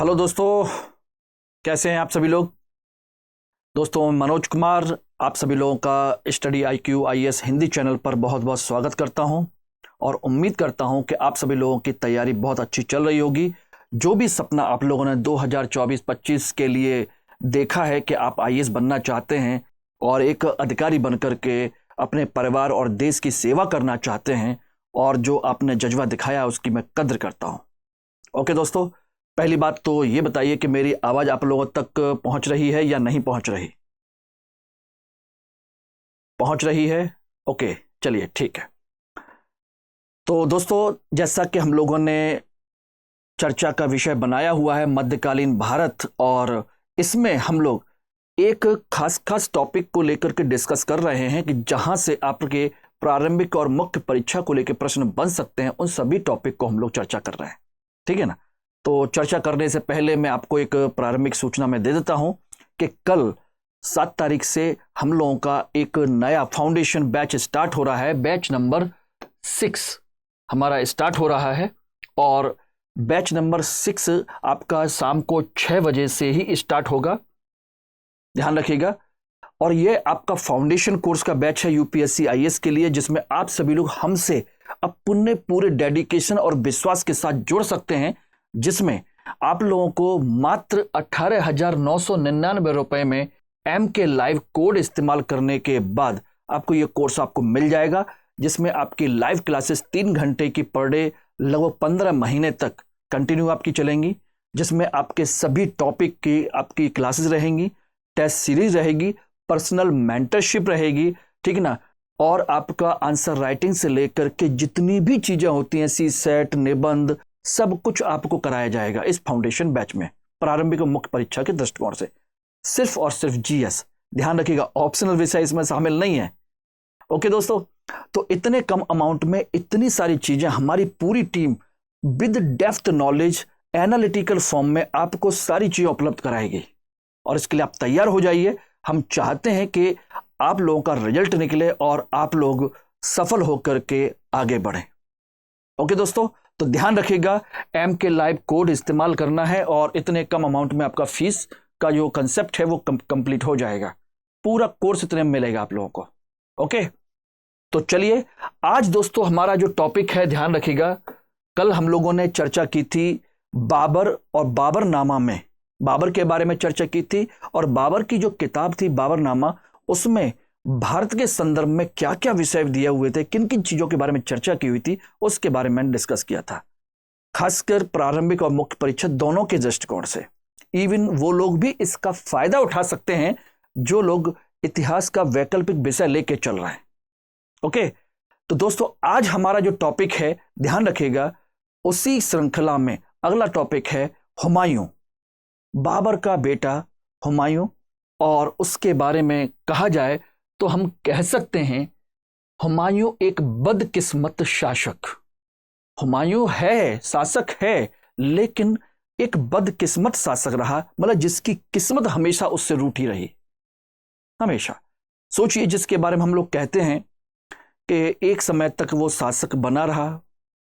Hello दोस्तों, कैसे हैं आप सभी लोग। दोस्तों, मैं मनोज कुमार आप सभी लोगों का study IQ IAS Hindi channel पर बहुत बहुत स्वागत करता हूं और उम्मीद करता हूं कि आप सभी लोगों की तैयारी बहुत अच्छी चल रही होगी। जो भी सपना आप लोगों ने 2024-25 के लिए देखा है कि आप IAS बनना चाहते हैं और एक अधिकारी बनकर के अपने परिवार और देश की सेवा करना चाहते हैं, और जो आपने जज्बा दिखाया उसकी मैं कद्र करता हूं। ओके दोस्तों, पहली बात तो ये बताइए कि मेरी आवाज आप लोगों तक पहुंच रही है या नहीं पहुंच रही। पहुंच रही है। ओके, चलिए ठीक है। तो दोस्तों, जैसा कि हम लोगों ने चर्चा का विषय बनाया हुआ है मध्यकालीन भारत, और इसमें हम लोग एक खास खास टॉपिक को लेकर के डिस्कस कर रहे हैं कि जहां से आपके प्रारंभिक और मुख्य परीक्षा को लेकर प्रश्न बन सकते हैं, उन सभी टॉपिक को हम लोग चर्चा कर रहे हैं। ठीक है ना। तो चर्चा करने से पहले मैं आपको एक प्रारंभिक सूचना में दे देता हूं कि कल 7 तारीख से हम लोगों का एक नया फाउंडेशन बैच स्टार्ट हो रहा है। बैच नंबर 6 हमारा स्टार्ट हो रहा है, और बैच नंबर 6 आपका शाम को 6 बजे से ही स्टार्ट होगा, ध्यान रखिएगा। और ये आपका फाउंडेशन कोर्स का बैच है UPSC IAS के लिए, जिसमें आप सभी लोग हमसे अपने पूरे डेडिकेशन और विश्वास के साथ जुड़ सकते हैं, जिसमें आप लोगों को मात्र 18,999 रुपए में MK लाइव कोड इस्तेमाल करने के बाद आपको ये कोर्स आपको मिल जाएगा, जिसमें आपकी लाइव क्लासेस 3 घंटे की पर डे लगभग 15 महीने तक कंटिन्यू आपकी चलेंगी, जिसमें आपके सभी टॉपिक की आपकी क्लासेस रहेंगी, टेस्ट सीरीज रहेगी, पर्सनल मेंटरशिप रहेगी, ठीक ना। और आपका आंसर राइटिंग से लेकर के जितनी भी चीजें होती हैं, CSET, निबंध, सब कुछ आपको कराया जाएगा इस फाउंडेशन बैच में, प्रारंभिक और मुख्य परीक्षा के दृष्टिकोण से। सिर्फ और सिर्फ GS, ध्यान रखिएगा, ऑप्शनल विषय इसमें शामिल नहीं है। ओके दोस्तों, तो इतने कम अमाउंट में इतनी सारी चीजें हमारी पूरी team with depth knowledge analytical form में आपको सारी चीजें उपलब्ध कराएगी, और इसके लिए आप तैयार हो जाइए। हम चाहते हैं कि आप लोगों का रिजल्ट निकले और आप लोग सफल होकर के आगे बढ़ें। ओके दोस्तों, तो ध्यान रखिएगा, MK लाइव कोड इस्तेमाल करना है, और इतने कम अमाउंट में आपका फीस का जो कंसेप्ट है वो कंप्लीट हो जाएगा। पूरा कोर्स इतने में मिलेगा आप लोगों को। ओके, तो चलिए आज दोस्तों हमारा जो टॉपिक है, ध्यान रखिएगा, कल हम लोगों ने चर्चा की थी बाबर और बाबरनामा में, बाबर के बारे में चर्चा की थी, और बाबर की जो किताब थी बाबरनामा, उसमें भारत के संदर्भ में क्या क्या विषय दिए हुए थे, किन किन चीजों के बारे में चर्चा की हुई थी, उसके बारे में डिस्कस किया था, खासकर प्रारंभिक और मुख्य परीक्षा दोनों के दृष्टिकोण से। इवन वो लोग भी इसका फायदा उठा सकते हैं जो लोग इतिहास का वैकल्पिक विषय लेके चल रहे हैं। ओके, तो दोस्तों आज हमारा जो टॉपिक है, ध्यान रखिएगा, उसी श्रृंखला में अगला टॉपिक है हुमायूं, बाबर का बेटा हुमायूं। और उसके बारे में कहा जाए तो हम कह सकते हैं हुमायूं एक बदकिस्मत शासक, हुमायूं है शासक है, लेकिन एक बदकिस्मत शासक रहा, मतलब जिसकी किस्मत हमेशा उससे रूठी रही, हमेशा। सोचिए, जिसके बारे में हम लोग कहते हैं कि एक समय तक वो शासक बना रहा,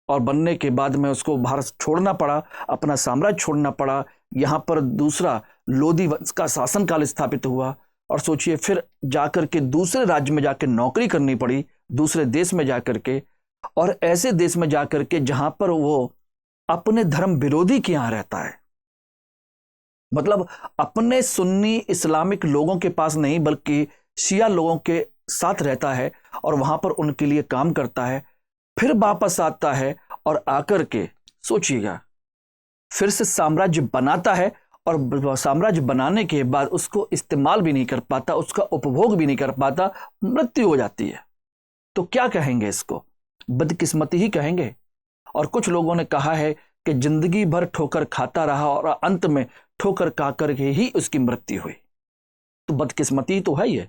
और बनने के बाद में उसको भारत छोड़ना पड़ा, अपना साम्राज्य छोड़ना पड़ा, यहां पर दूसरा लोधी वंश का शासनकाल स्थापित हुआ, और सोचिए फिर जाकर के दूसरे राज्य में जाकर नौकरी करनी पड़ी, दूसरे देश में जाकर के, और ऐसे देश में जाकर के जहां पर वो अपने धर्म विरोधी के यहां रहता है, मतलब अपने सुन्नी इस्लामिक लोगों के पास नहीं बल्कि शिया लोगों के साथ रहता है, और वहां पर उनके लिए काम करता है, फिर वापस आता है, और आकर के सोचिएगा फिर से साम्राज्य बनाता है, और साम्राज्य बनाने के बाद उसको इस्तेमाल भी नहीं कर पाता, उसका उपभोग भी नहीं कर पाता, मृत्यु हो जाती है। तो क्या कहेंगे इसको? बदकिस्मती ही कहेंगे। और कुछ लोगों ने कहा है कि जिंदगी भर ठोकर खाता रहा और अंत में ठोकर खाकर के ही उसकी मृत्यु हुई, तो बदकिस्मती तो है ये।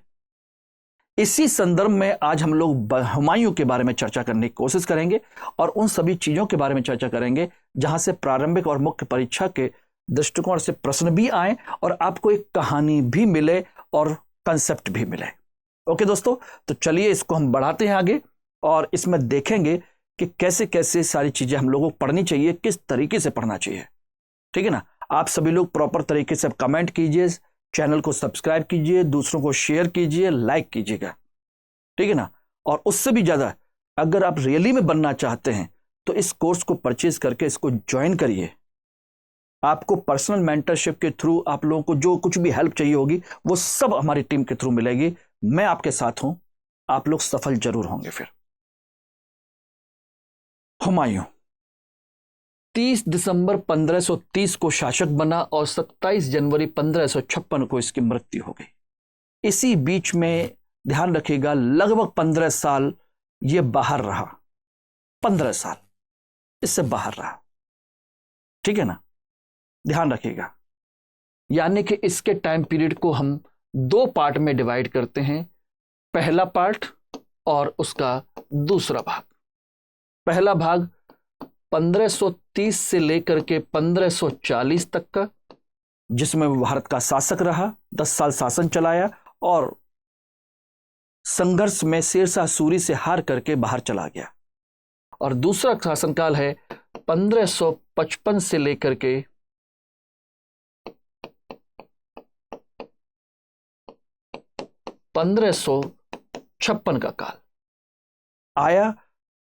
इसी संदर्भ में आज हम लोग हुमायूं के बारे में चर्चा करने की कोशिश करेंगे, और उन सभी चीजों के बारे में चर्चा करेंगे जहां से प्रारंभिक और मुख्य परीक्षा के दृष्टिकोण से प्रश्न भी आए, और आपको एक कहानी भी मिले और कंसेप्ट भी मिले। ओके दोस्तों, तो चलिए इसको हम बढ़ाते हैं आगे, और इसमें देखेंगे कि कैसे कैसे सारी चीजें हम लोगों को पढ़नी चाहिए, किस तरीके से पढ़ना चाहिए। ठीक है ना। आप सभी लोग प्रॉपर तरीके से कमेंट कीजिए, चैनल को सब्सक्राइब कीजिए, दूसरों को शेयर कीजिए, लाइक कीजिएगा, ठीक है ना। और उससे भी ज्यादा अगर आप रियली में बनना चाहते हैं तो इस कोर्स को परचेज करके इसको ज्वाइन करिए। आपको पर्सनल मेंटरशिप के थ्रू आप लोगों को जो कुछ भी हेल्प चाहिए होगी वो सब हमारी टीम के थ्रू मिलेगी। मैं आपके साथ हूं, आप लोग सफल जरूर होंगे। फिर हुमायूं 30 दिसंबर 1530 को शासक बना और 27 जनवरी 1556 को इसकी मृत्यु हो गई। इसी बीच में ध्यान रखिएगा लगभग 15 साल ये बाहर रहा, 15 साल इससे बाहर रहा, ठीक है ना, ध्यान रखिएगा। यानी कि इसके टाइम पीरियड को हम दो पार्ट में डिवाइड करते हैं, पहला पार्ट और उसका दूसरा भाग। पहला भाग 1530 से लेकर के 1540 तक का, जिसमें वो भारत का शासक रहा, 10 साल शासन चलाया और संघर्ष में शेरशाह सूरी से हार करके बाहर चला गया। और दूसरा शासनकाल है 1555 से लेकर के 1556 का काल। आया,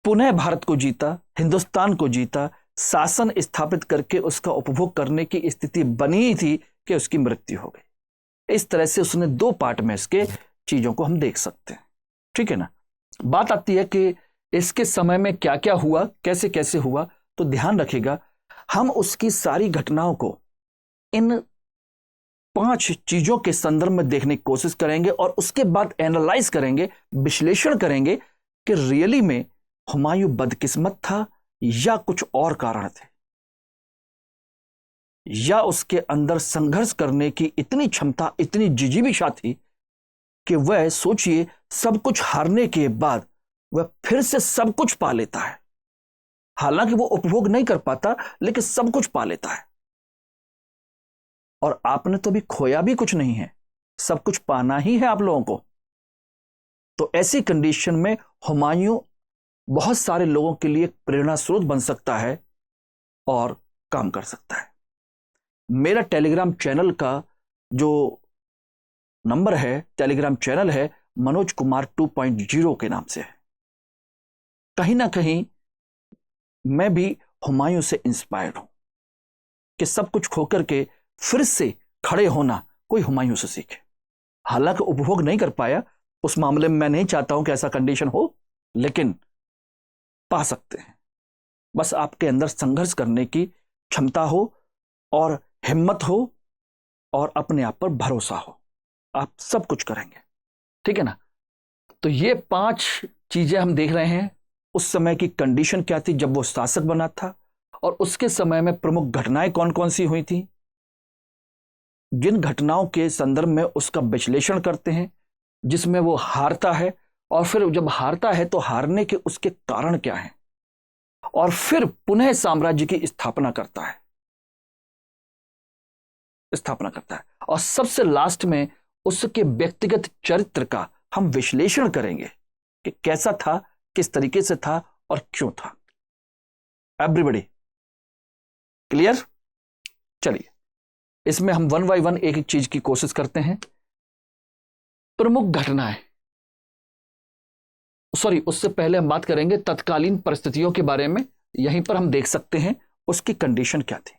पुनः भारत को जीता, हिंदुस्तान को जीता, शासन स्थापित करके उसका उपभोग करने की स्थिति बनी ही थी कि उसकी मृत्यु हो गई। इस तरह से उसने दो पार्ट में इसके चीजों को हम देख सकते हैं, ठीक है ना। बात आती है कि इसके समय में क्या क्या हुआ, कैसे कैसे हुआ, तो ध्यान रखिएगा हम उसकी सारी घटनाओं को इन 5 चीजों के संदर्भ में देखने की कोशिश करेंगे और उसके बाद एनालाइज करेंगे, विश्लेषण करेंगे कि रियली में हुमायूं बदकिस्मत था या कुछ और कारण थे, या उसके अंदर संघर्ष करने की इतनी क्षमता, इतनी जिजीविषा थी कि वह, सोचिए, सब कुछ हारने के बाद वह फिर से सब कुछ पा लेता है। हालांकि वो उपभोग नहीं कर पाता लेकिन सब कुछ पा लेता है। और आपने तो भी खोया भी कुछ नहीं है, सब कुछ पाना ही है आप लोगों को। तो ऐसी कंडीशन में हुमायूं बहुत सारे लोगों के लिए प्रेरणा स्रोत बन सकता है और काम कर सकता है। मेरा टेलीग्राम चैनल का जो नंबर है, टेलीग्राम चैनल है, मनोज कुमार 2.0 के नाम से है। कहीं ना कहीं मैं भी हुमायूं से इंस्पायर्ड हूं कि सब कुछ खोकर के फिर से खड़े होना कोई हुमायूं से सीखे। हालांकि उपभोग नहीं कर पाया, उस मामले में मैं नहीं चाहता हूं कि ऐसा कंडीशन हो, लेकिन पा सकते हैं। बस आपके अंदर संघर्ष करने की क्षमता हो और हिम्मत हो और अपने आप पर भरोसा हो, आप सब कुछ करेंगे, ठीक है ना। तो ये 5 चीजें हम देख रहे हैं। उस समय की कंडीशन क्या थी जब वो शासक बना था, और उसके समय में प्रमुख घटनाएं कौन कौन सी हुई थी, जिन घटनाओं के संदर्भ में उसका विश्लेषण करते हैं, जिसमें वो हारता है, और फिर जब हारता है तो हारने के उसके कारण क्या हैं, और फिर पुनः साम्राज्य की स्थापना करता है, और सबसे लास्ट में उसके व्यक्तिगत चरित्र का हम विश्लेषण करेंगे कि कैसा था, किस तरीके से था और क्यों था। Everybody clear? चलिए इसमें हम 1 बाय 1 एक एक चीज की कोशिश करते हैं। प्रमुख घटनाएं, सॉरी, उससे पहले हम बात करेंगे तत्कालीन परिस्थितियों के बारे में। यहीं पर हम देख सकते हैं उसकी कंडीशन क्या थी।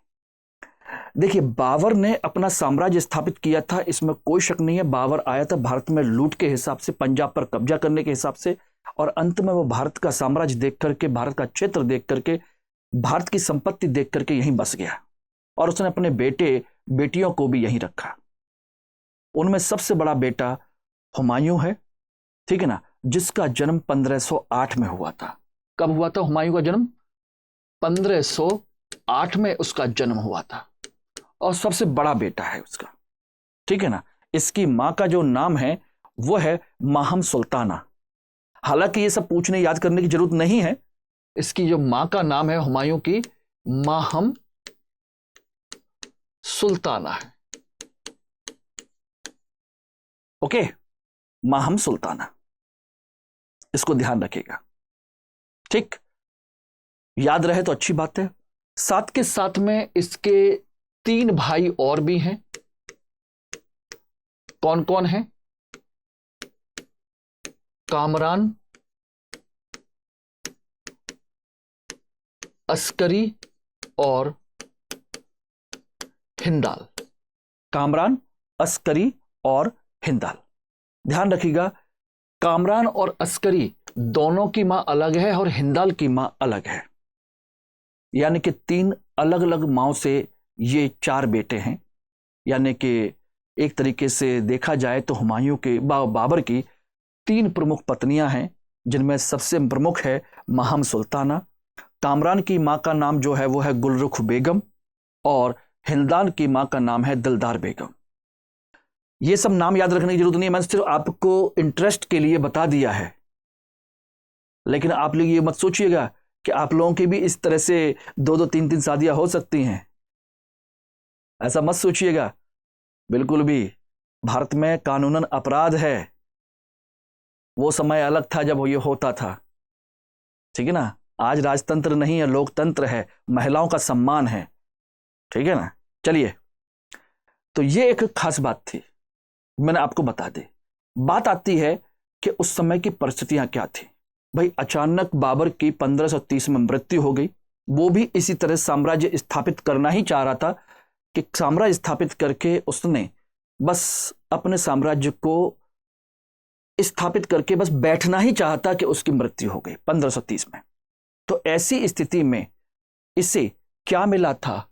देखिए, बाबर ने अपना साम्राज्य स्थापित किया था, इसमें कोई शक नहीं है। बाबर आया था भारत में लूट के हिसाब से, पंजाब पर कब्जा करने के हिसाब से, और अंत में वो भारत का साम्राज्य देख करके, भारत का क्षेत्र देख करके, भारत की संपत्ति देख करके यहीं बस गया, और उसने अपने बेटे बेटियों को भी यहीं रखा। उनमें सबसे बड़ा बेटा हुमायूं है, ठीक है ना, जिसका जन्म 1508 में हुआ था। कब हुआ था हुमायूं का जन्म? 1508 में उसका जन्म हुआ था, और सबसे बड़ा बेटा है उसका, ठीक है ना। इसकी मां का जो नाम है वो है माहम सुल्ताना। हालांकि ये सब पूछने याद करने की जरूरत नहीं है। इसकी जो मां का नाम है हुमायूं की, माहम सुल्ताना है। ओके, माहम सुल्ताना, इसको ध्यान रखिएगा, ठीक, याद रहे तो अच्छी बात है। साथ के साथ में इसके तीन भाई और भी हैं। कौन कौन है? कामरान, अस्करी और हिंदाल। कामरान, अस्करी और हिंदाल। ध्यान रखिएगा, कामरान और अस्करी दोनों की मां अलग है और हिंदाल की मां अलग है, यानी कि तीन अलग अलग माओं से ये चार बेटे हैं। यानी कि एक तरीके से देखा जाए तो हुमायूं के बाबर की तीन प्रमुख पत्नियां हैं, जिनमें सबसे प्रमुख है महम सुल्ताना। कामरान की मां का नाम जो है वो है गुलरुख बेगम और हिंदाल की मां का नाम है दिलदार बेगम। ये सब नाम याद रखने की जरूरत नहीं है, मैंने सिर्फ आपको इंटरेस्ट के लिए बता दिया है। लेकिन आप लोग ये मत सोचिएगा कि आप लोगों की भी इस तरह से दो दो तीन तीन शादियां हो सकती हैं, ऐसा मत सोचिएगा बिल्कुल भी। भारत में कानूनन अपराध है। वो समय अलग था जब ये होता था, ठीक है ना। आज राजतंत्र नहीं है, लोकतंत्र है, महिलाओं का सम्मान है, ठीक है ना। चलिए, तो ये एक खास बात थी, मैंने आपको बता दी। बात आती है कि उस समय की परिस्थितियां क्या थी। भाई, अचानक बाबर की 1530 में मृत्यु हो गई। वो भी इसी तरह साम्राज्य स्थापित करना ही चाह रहा था कि साम्राज्य स्थापित करके उसने बस अपने साम्राज्य को स्थापित करके बस बैठना ही चाहता कि उसकी मृत्यु हो गई 1530 में। तो ऐसी स्थिति में इसे क्या मिला था?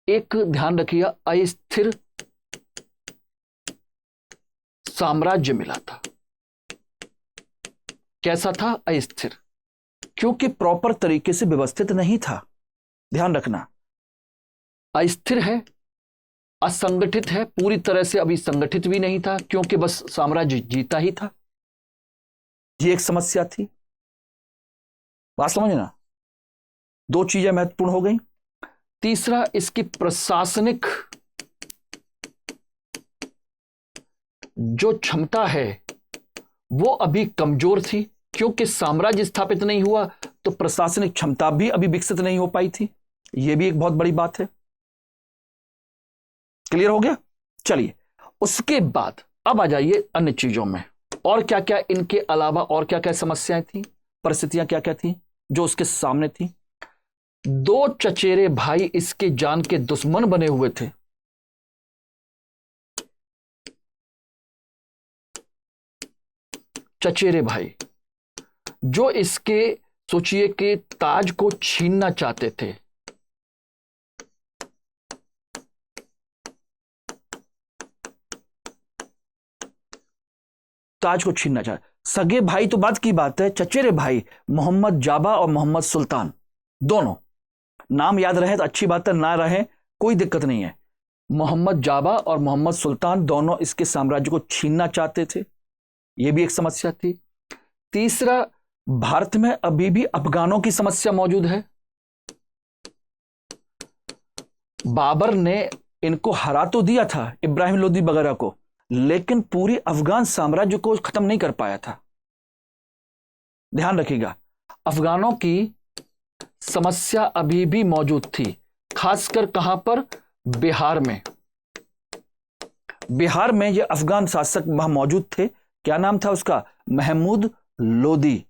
एक, ध्यान रखिए, अस्थिर साम्राज्य मिला था। कैसा था? अस्थिर, क्योंकि प्रॉपर तरीके से व्यवस्थित नहीं था। ध्यान रखना, अस्थिर है, असंगठित है, पूरी तरह से अभी संगठित भी नहीं था, क्योंकि बस साम्राज्य जीता ही था। ये एक समस्या थी। बात समझे ना? दो चीजें महत्वपूर्ण हो गई। तीसरा, इसकी प्रशासनिक जो क्षमता है वो अभी कमजोर थी, क्योंकि साम्राज्य स्थापित नहीं हुआ तो प्रशासनिक क्षमता भी अभी विकसित नहीं हो पाई थी। यह भी एक बहुत बड़ी बात है। क्लियर हो गया? चलिए, उसके बाद अब आ जाइए अन्य चीजों में। और क्या क्या इनके अलावा और क्या क्या समस्याएं थी, परिस्थितियां क्या क्या थी जो उसके सामने थी। दो चचेरे भाई इसके जान के दुश्मन बने हुए थे। चचेरे भाई जो इसके, सोचिए कि ताज को छीनना चाहते थे। ताज को छीनना चाहते। सगे भाई तो बात की बात है, चचेरे भाई मोहम्मद जाबा और मोहम्मद सुल्तान, दोनों नाम याद रहे तो अच्छी बात है, ना रहे कोई दिक्कत नहीं है। मोहम्मद जाबा और मोहम्मद सुल्तान दोनों इसके साम्राज्य को छीनना चाहते थे। यह भी एक समस्या थी। तीसरा, भारत में अभी भी अफगानों की समस्या मौजूद है। बाबर ने इनको हरा तो दिया था, इब्राहिम लोदी वगैरह को, लेकिन पूरी अफगान साम्राज्य को खत्म नहीं कर पाया था। ध्यान रखिएगा, अफगानों की समस्या अभी भी मौजूद थी, खासकर कहां पर? बिहार में। बिहार में ये अफगान शासक वहां मौजूद थे। क्या नाम था उसका? महमूद लोदी,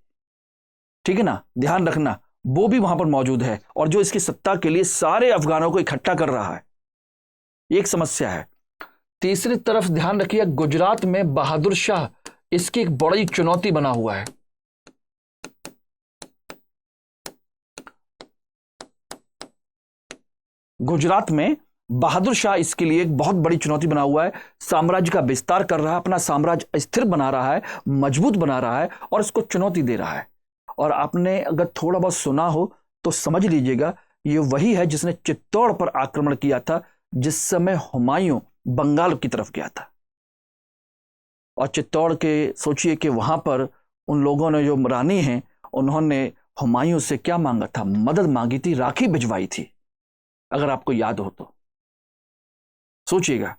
ठीक है ना। ध्यान रखना, वो भी वहां पर मौजूद है और जो इसकी सत्ता के लिए सारे अफगानों को इकट्ठा कर रहा है। एक समस्या है। तीसरी तरफ ध्यान रखिए, गुजरात में बहादुर शाह इसकी एक बड़ी चुनौती बना हुआ है। गुजरात में बहादुर शाह इसके लिए एक बहुत बड़ी चुनौती बना हुआ है। साम्राज्य का विस्तार कर रहा है, अपना साम्राज्य स्थिर बना रहा है, मजबूत बना रहा है और इसको चुनौती दे रहा है। और आपने अगर थोड़ा बहुत सुना हो तो समझ लीजिएगा, ये वही है जिसने चित्तौड़ पर आक्रमण किया था जिस समय हुमायूं बंगाल की तरफ गया था। और चित्तौड़ के, सोचिए कि वहां पर उन लोगों ने, जो रानी हैं, उन्होंने हुमायूं से क्या मांगा था? मदद मांगी थी, राखी भिजवाई थी, अगर आपको याद हो तो। सोचिएगा,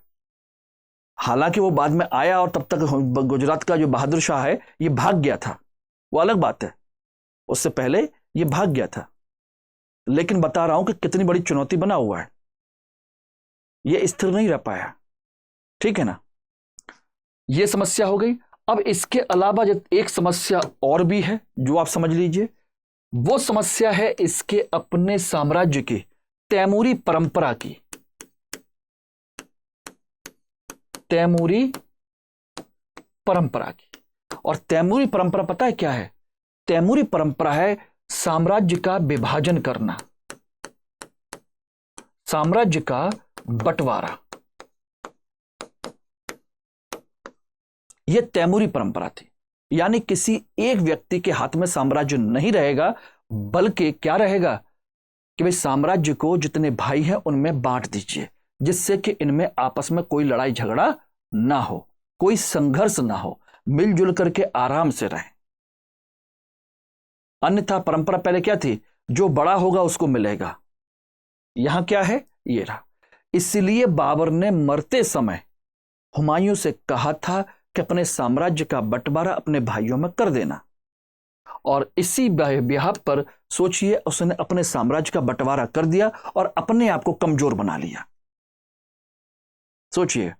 हालांकि वो बाद में आया और तब तक गुजरात का जो बहादुर शाह है ये भाग गया था, वो अलग बात है, उससे पहले ये भाग गया था। लेकिन बता रहा हूं कि कितनी बड़ी चुनौती बना हुआ है। ये स्थिर नहीं रह पाया। ठीक है ना, ये समस्या हो गई। अब इसके अलावा एक समस्या और भी है जो आप समझ लीजिए, वो समस्या है इसके अपने साम्राज्य की तैमूरी परंपरा की। तैमूरी परंपरा की। और तैमूरी परंपरा पता है क्या है? तैमूरी परंपरा है साम्राज्य का विभाजन करना, साम्राज्य का बंटवारा। यह तैमूरी परंपरा थी, यानी किसी एक व्यक्ति के हाथ में साम्राज्य नहीं रहेगा, बल्कि क्या रहेगा कि भाई साम्राज्य को जितने भाई हैं उनमें बांट दीजिए, जिससे कि इनमें आपस में कोई लड़ाई झगड़ा ना हो, कोई संघर्ष ना हो, मिलजुल करके आराम से रहें। अन्यथा परंपरा पहले क्या थी, जो बड़ा होगा उसको मिलेगा। यहां क्या है, ये रहा। इसलिए बाबर ने मरते समय हुमायूं से कहा था कि अपने साम्राज्य का बंटवारा अपने भाइयों में कर देना, और इसी ब्याह पर सोचिए उसने अपने साम्राज्य का बंटवारा कर दिया और अपने आप को कमजोर बना लिया। सोचिए,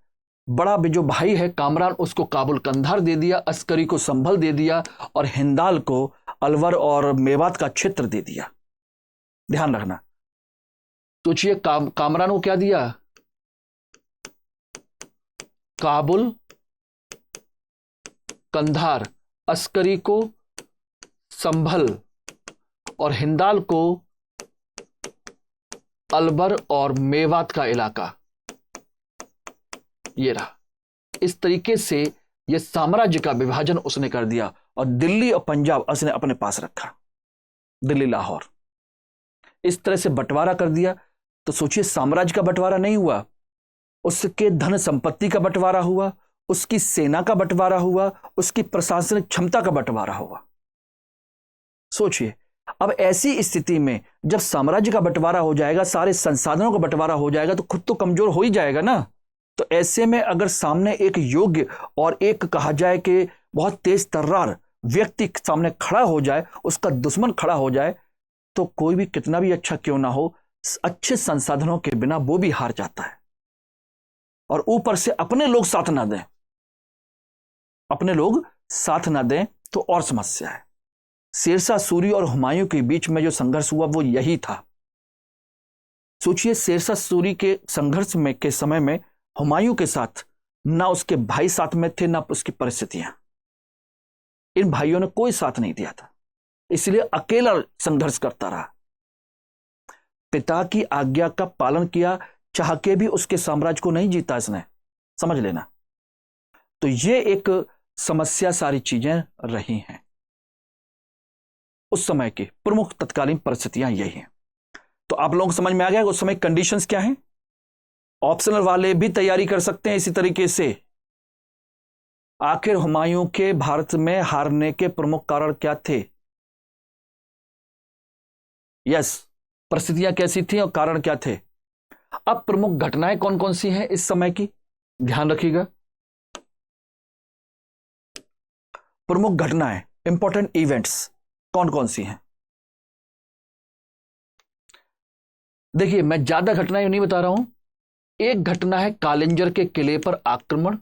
बड़ा जो भाई है कामरान, उसको काबुल कंधार दे दिया, अस्करी को संभल दे दिया, और हिंदाल को अलवर और मेवात का क्षेत्र दे दिया। ध्यान रखना, सोचिए कामरान को क्या दिया, काबुल कंधार, अस्करी को संभल, और हिंदाल को अलवर और मेवात का इलाका। ये रहा। इस तरीके से यह साम्राज्य का विभाजन उसने कर दिया, और दिल्ली और पंजाब उसने अपने पास रखा, दिल्ली लाहौर, इस तरह से बंटवारा कर दिया। तो सोचिए, साम्राज्य का बंटवारा नहीं हुआ, उसके धन संपत्ति का बंटवारा हुआ, उसकी सेना का बंटवारा हुआ, उसकी प्रशासनिक क्षमता का बंटवारा हुआ। सोचिए, अब ऐसी स्थिति में जब साम्राज्य का बंटवारा हो जाएगा, सारे संसाधनों का बंटवारा हो जाएगा, तो खुद तो कमजोर हो ही जाएगा ना। तो ऐसे में अगर सामने एक योग्य और एक कहा जाए कि बहुत तेज तर्रार व्यक्ति सामने खड़ा हो जाए, उसका दुश्मन खड़ा हो जाए, तो कोई भी कितना भी अच्छा क्यों ना हो, अच्छे संसाधनों के बिना वो भी हार जाता है। और ऊपर से अपने लोग साथ ना दें, अपने लोग साथ ना दें तो और समस्या है। शेरशाह सूरी और हुमायूं के बीच में जो संघर्ष हुआ वो यही था। सोचिए, शेरशाह सूरी के संघर्ष में के समय में हुमायूं के साथ ना उसके भाई साथ में थे, ना उसकी परिस्थितियां। इन भाइयों ने कोई साथ नहीं दिया था, इसलिए अकेला संघर्ष करता रहा। पिता की आज्ञा का पालन किया, चाह के भी उसके साम्राज्य को नहीं जीता इसने, समझ लेना। तो ये एक समस्या सारी चीजें रही हैं। उस समय की प्रमुख तत्कालीन परिस्थितियां यही हैं। तो आप लोगों को समझ में आ गया उस समय कंडीशंस क्या हैं। ऑप्शनल वाले भी तैयारी कर सकते हैं इसी तरीके से। आखिर हुमायूं के भारत में हारने के प्रमुख कारण क्या थे? यस, परिस्थितियां कैसी थी और कारण क्या थे। अब प्रमुख घटनाएं कौन कौन सी हैं इस समय की, ध्यान रखिएगा। प्रमुख घटनाएं, इंपॉर्टेंट इवेंट्स कौन कौन सी हैं? देखिए, मैं ज्यादा घटनाएं नहीं बता रहा हूं। एक घटना है कालिंजर के किले पर आक्रमण,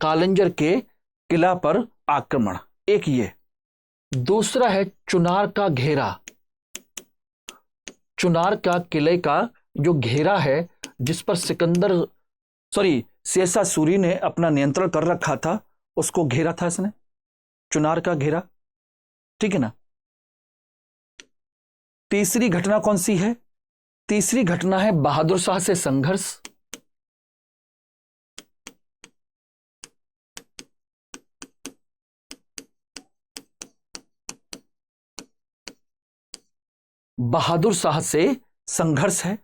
कालिंजर के किला पर आक्रमण, एक ये। दूसरा है चुनार का घेरा, चुनार का किले का जो घेरा है, जिस पर शेरशाह सूरी ने अपना नियंत्रण कर रखा था, उसको घेरा था इसने, चुनार का घेरा। ठीक है ना। तीसरी घटना कौन सी है? तीसरी घटना है बहादुर शाह से संघर्ष। बहादुर शाह से संघर्ष है,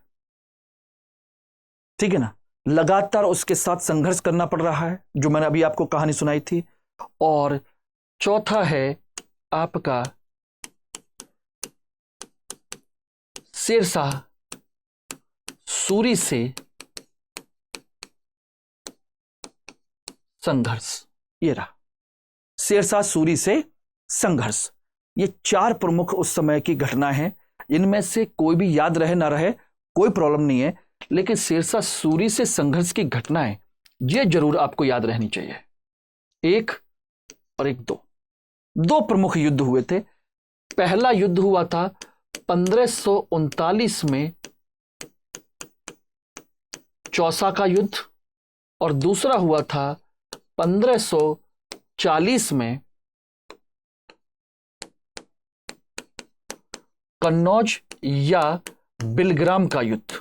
ठीक है ना। लगातार उसके साथ संघर्ष करना पड़ रहा है, जो मैंने अभी आपको कहानी सुनाई थी। और चौथा है आपका शेरशाह सूरी से संघर्ष। ये रहा शेरशाह सूरी से संघर्ष। ये 4 प्रमुख उस समय की घटना है। इनमें से कोई भी याद रहे ना रहे कोई प्रॉब्लम नहीं है, लेकिन शेरशाह सूरी से संघर्ष की घटनाएं ये जरूर आपको याद रहनी चाहिए। 1 और 1 दो प्रमुख युद्ध हुए थे। पहला युद्ध हुआ था 1539 में चौसा का युद्ध, और दूसरा हुआ था 1540 में कन्नौज या बिलग्राम का युद्ध।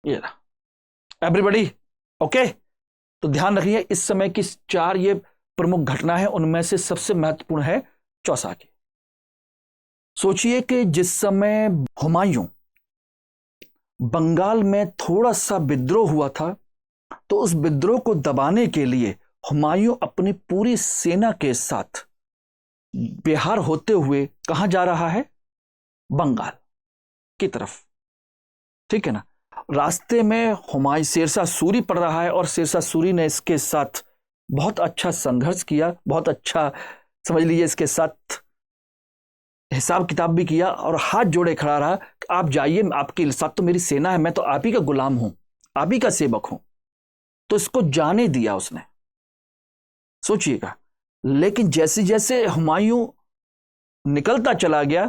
ये रहा एवरीबॉडी ओके। तो ध्यान रखिए इस समय की 4 ये प्रमुख घटना है, उनमें से सबसे महत्वपूर्ण है चौसा की। सोचिए कि जिस समय हुमायूं बंगाल में थोड़ा सा विद्रोह हुआ था, तो उस विद्रोह को दबाने के लिए हुमायूं अपनी पूरी सेना के साथ बिहार होते हुए कहां जा रहा है? बंगाल की तरफ। ठीक है ना। रास्ते में हुमायूं शेरशाह सूरी पड़ रहा है, और शेरशाह सूरी ने इसके साथ बहुत अच्छा संघर्ष किया, बहुत अच्छा समझ लीजिए इसके साथ हिसाब किताब भी किया, और हाथ जोड़े खड़ा रहा कि आप जाइए, आपके साथ तो मेरी सेना है, मैं तो आप ही का गुलाम हूं, आप ही का सेवक हूं। तो इसको जाने दिया उसने, सोचिएगा। लेकिन जैसे जैसे हुमायूं निकलता चला गया,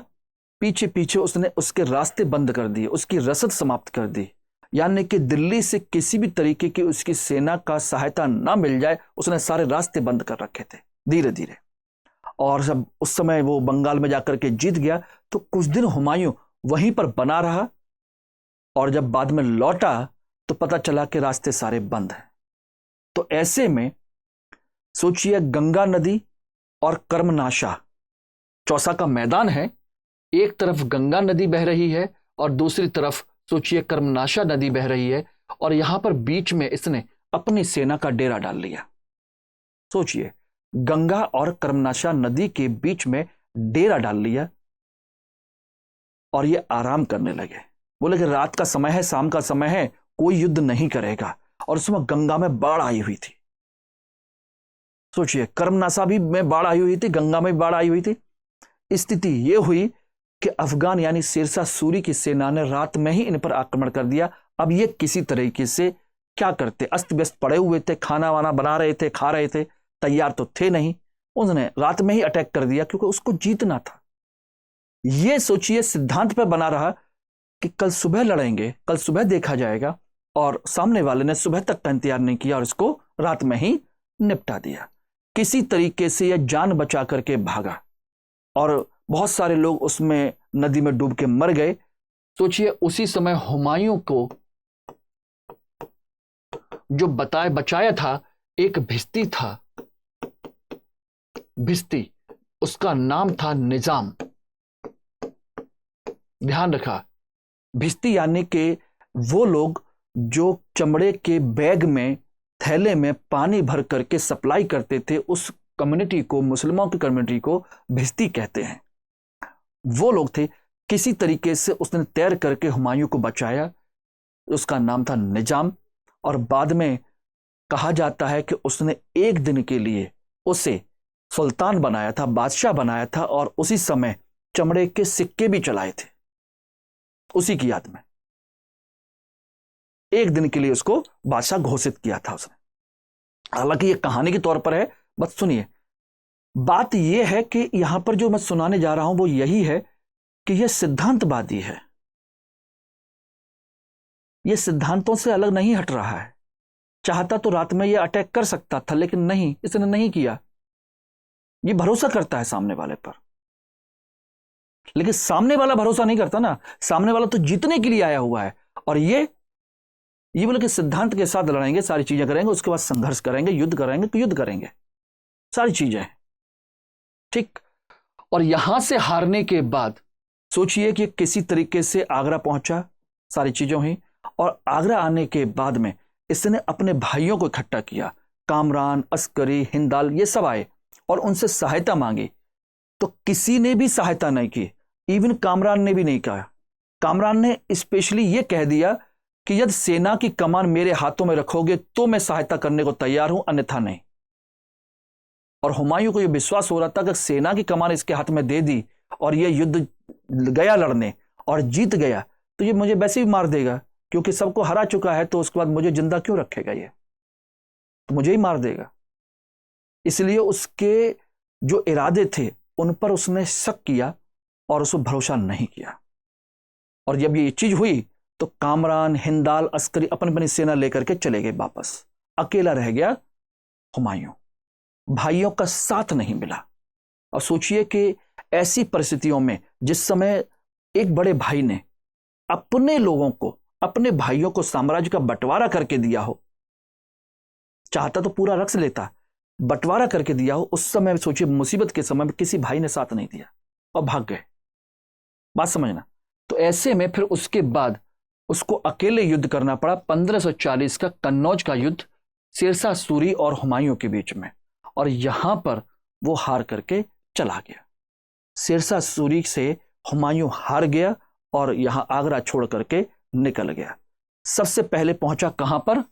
पीछे पीछे उसने उसके रास्ते बंद कर दिए, उसकी रसद समाप्त कर दी, यानी कि दिल्ली से किसी भी तरीके की उसकी सेना का सहायता ना मिल जाए, उसने सारे रास्ते बंद कर रखे थे धीरे धीरे। और जब उस समय वो बंगाल में जाकर के जीत गया, तो कुछ दिन हुमायूं वहीं पर बना रहा, और जब बाद में लौटा तो पता चला कि रास्ते सारे बंद हैं। तो ऐसे में सोचिए गंगा नदी और कर्मनाशा, चौसा का मैदान है, एक तरफ गंगा नदी बह रही है और दूसरी तरफ सोचिए कर्मनाशा नदी बह रही है, और यहां पर बीच में इसने अपनी सेना का डेरा डाल लिया। सोचिए गंगा और कर्मनाशा नदी के बीच में डेरा डाल लिया, और ये आराम करने लगे। बोले कि रात का समय है, शाम का समय है, कोई युद्ध नहीं करेगा। और उसमें गंगा में बाढ़ आई हुई थी। सोचिए कर्मनाशा भी में बाढ़ आई हुई थी, गंगा में बाढ़ आई हुई थी। स्थिति यह हुई कि अफगान यानी शेरशाह सूरी की सेना ने रात में ही इन पर आक्रमण कर दिया। अब ये किसी तरीके से क्या करते, अस्त व्यस्त पड़े हुए थे, खाना वाना बना रहे थे, खा रहे थे, तैयार तो थे नहीं। उन्होंने रात में ही अटैक कर दिया, क्योंकि उसको जीतना था। ये सोचिए सिद्धांत पर बना रहा कि कल सुबह लड़ेंगे, कल सुबह देखा जाएगा, और सामने वाले ने सुबह तक का इंतजार नहीं किया और इसको रात में ही निपटा दिया। किसी तरीके से यह जान बचा करके भागा, और बहुत सारे लोग उसमें नदी में डूब के मर गए। सोचिए उसी समय हुमायूं को जो बचाया था एक भिस्ती था, भिस्ती, उसका नाम था निजाम। ध्यान रखा, भिस्ती यानी कि वो लोग जो चमड़े के बैग में, थैले में पानी भर करके सप्लाई करते थे उस कम्युनिटी को, मुसलमानों की कम्युनिटी को भिस्ती कहते हैं। वो लोग थे। किसी तरीके से उसने तैर करके हुमायूं को बचाया, उसका नाम था निजाम। और बाद में कहा जाता है कि उसने एक दिन के लिए उसे सुल्तान बनाया था, बादशाह बनाया था, और उसी समय चमड़े के सिक्के भी चलाए थे उसी की याद में। एक दिन के लिए उसको बादशाह घोषित किया था उसने। हालांकि ये कहानी के तौर पर है, बस सुनिए। बात यह है कि यहां पर जो मैं सुनाने जा रहा हूं वो यही है कि यह सिद्धांतवादी है, यह सिद्धांतों से अलग नहीं हट रहा है। चाहता तो रात में यह अटैक कर सकता था, लेकिन नहीं, इसने नहीं किया। यह भरोसा करता है सामने वाले पर, लेकिन सामने वाला भरोसा नहीं करता ना, सामने वाला तो जीतने के लिए आया हुआ है। और ये बोले कि सिद्धांत के साथ लड़ेंगे, सारी चीजें करेंगे, उसके बाद संघर्ष करेंगे, युद्ध करेंगे तो युद्ध करेंगे, सारी चीजें। ठीक। और यहां से हारने के बाद सोचिए कि किसी तरीके से आगरा पहुंचा, सारी चीजें हुई, और आगरा आने के बाद में इसने अपने भाइयों को इकट्ठा किया, कामरान, अस्करी, हिंदाल, ये सब आए और उनसे सहायता मांगी। तो किसी ने भी सहायता नहीं की, इवन कामरान ने भी नहीं कहा। कामरान ने स्पेशली यह कह दिया कि यदि सेना की कमान मेरे हाथों में रखोगे तो मैं सहायता करने को तैयार हूं, अन्यथा नहीं। और हुमायूं को यह विश्वास हो रहा था कि सेना की कमान इसके हाथ में दे दी और यह युद्ध गया लड़ने और जीत गया तो ये मुझे वैसे ही मार देगा, क्योंकि सबको हरा चुका है, तो उसके बाद मुझे जिंदा क्यों रखेगा, ये तो मुझे ही मार देगा। इसलिए उसके जो इरादे थे उन पर उसने शक किया और उस पर भरोसा नहीं किया। और जब ये चीज हुई तो कामरान, हिंदाल, अस्करी अपनी अपनी सेना लेकर के चले गए वापस। अकेला रह गया हुमायूं, भाइयों का साथ नहीं मिला। और सोचिए कि ऐसी परिस्थितियों में जिस समय एक बड़े भाई ने अपने लोगों को, अपने भाइयों को साम्राज्य का बंटवारा करके दिया हो, चाहता तो पूरा रख लेता, बंटवारा करके दिया हो, उस समय सोचिए मुसीबत के समय में किसी भाई ने साथ नहीं दिया और भाग गए। बात समझना। तो ऐसे में फिर उसके बाद उसको अकेले युद्ध करना पड़ा 1540 का कन्नौज का युद्ध शेरशाह सूरी और हुमायूं के बीच में। और यहां पर वो हार करके चला गया। शेरशाह सूरी से हुमायूं हार गया और यहां आगरा छोड़ करके निकल गया। सबसे पहले पहुंचा कहां पर?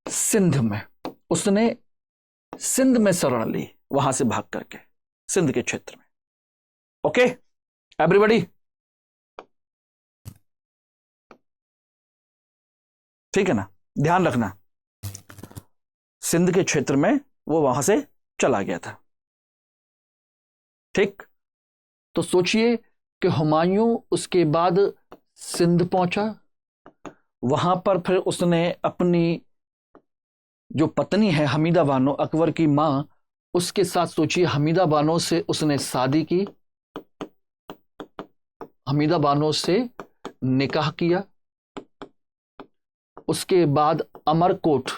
सिंध में। उसने सिंध में शरण ली, वहां से भाग करके सिंध के क्षेत्र में। ओके एवरीबॉडी, ठीक है ना, ध्यान रखना। सिंध के क्षेत्र में वो वहां से चला गया था। ठीक, तो सोचिए कि हुमायूं उसके बाद सिंध पहुंचा। वहां पर फिर उसने अपनी जो पत्नी है हमीदा बानो, अकबर की मां, उसके साथ सोचिए हमीदा बानो से उसने शादी की, हमीदा बानो से निकाह किया। उसके बाद अमरकोट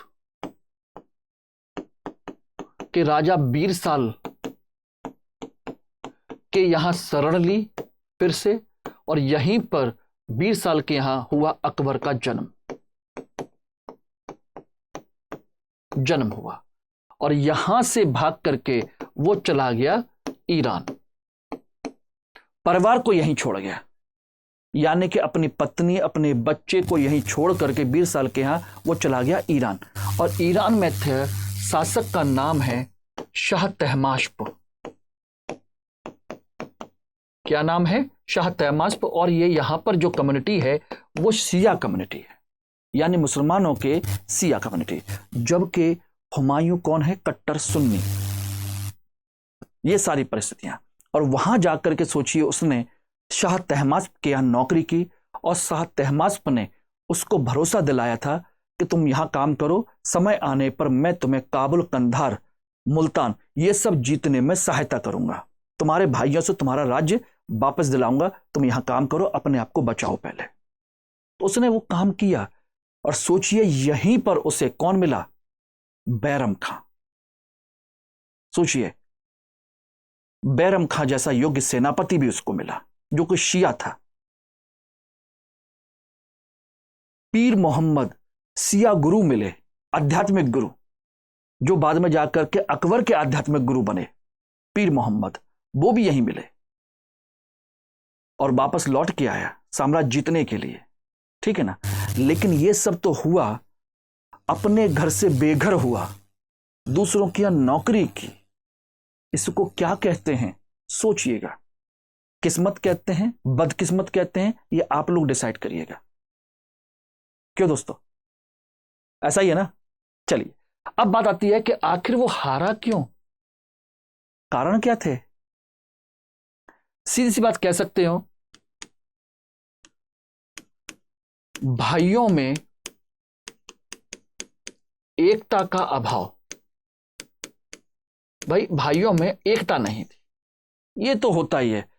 के राजा बीरसाल के यहां शरण ली फिर से, और यहीं पर बीरसाल के यहां हुआ अकबर का जन्म हुआ। और यहां से भाग करके वो चला गया ईरान, परिवार को यहीं छोड़ गया, यानी कि अपनी पत्नी, अपने बच्चे को यहीं छोड़ करके बीरसाल के यहां वो चला गया ईरान। और ईरान में थे शासक का नाम है शाह तहमास्प। क्या नाम है? शाह तहमास्प। और ये यहां पर जो कम्युनिटी है वो शिया कम्युनिटी है, यानी मुसलमानों के शिया कम्युनिटी, जबकि हुमायूं कौन है? कट्टर सुन्नी। ये सारी परिस्थितियां। और वहां जाकर के सोचिए उसने शाह तहमास्प के यहां नौकरी की, और शाह तहमास्प ने उसको भरोसा दिलाया था कि तुम यहां काम करो, समय आने पर मैं तुम्हें काबुल, कंधार, मुल्तान ये सब जीतने में सहायता करूंगा, तुम्हारे भाइयों से तुम्हारा राज्य वापस दिलाऊंगा, तुम यहां काम करो, अपने आप को बचाओ पहले। तो उसने वो काम किया। और सोचिए यहीं पर उसे कौन मिला? बैरम खां। सोचिए बैरम खां जैसा योग्य सेनापति भी उसको मिला, जो कोई शिया था। पीर मोहम्मद शिया गुरु मिले, आध्यात्मिक गुरु, जो बाद में जाकर के अकबर के आध्यात्मिक गुरु बने। पीर मोहम्मद वो भी यहीं मिले और वापस लौट के आया साम्राज्य जीतने के लिए। ठीक है ना। लेकिन ये सब तो हुआ, अपने घर से बेघर हुआ, दूसरों की यहां नौकरी की। इसको क्या कहते हैं? सोचिएगा। किस्मत कहते हैं, बदकिस्मत कहते हैं, ये आप लोग डिसाइड करिएगा। क्यों दोस्तों? ऐसा ही है ना। चलिए अब बात आती है कि आखिर वो हारा क्यों, कारण क्या थे? सीधी सी बात कह सकते हो, भाइयों में एकता का अभाव। भाई भाइयों में एकता नहीं थी। ये तो होता ही है,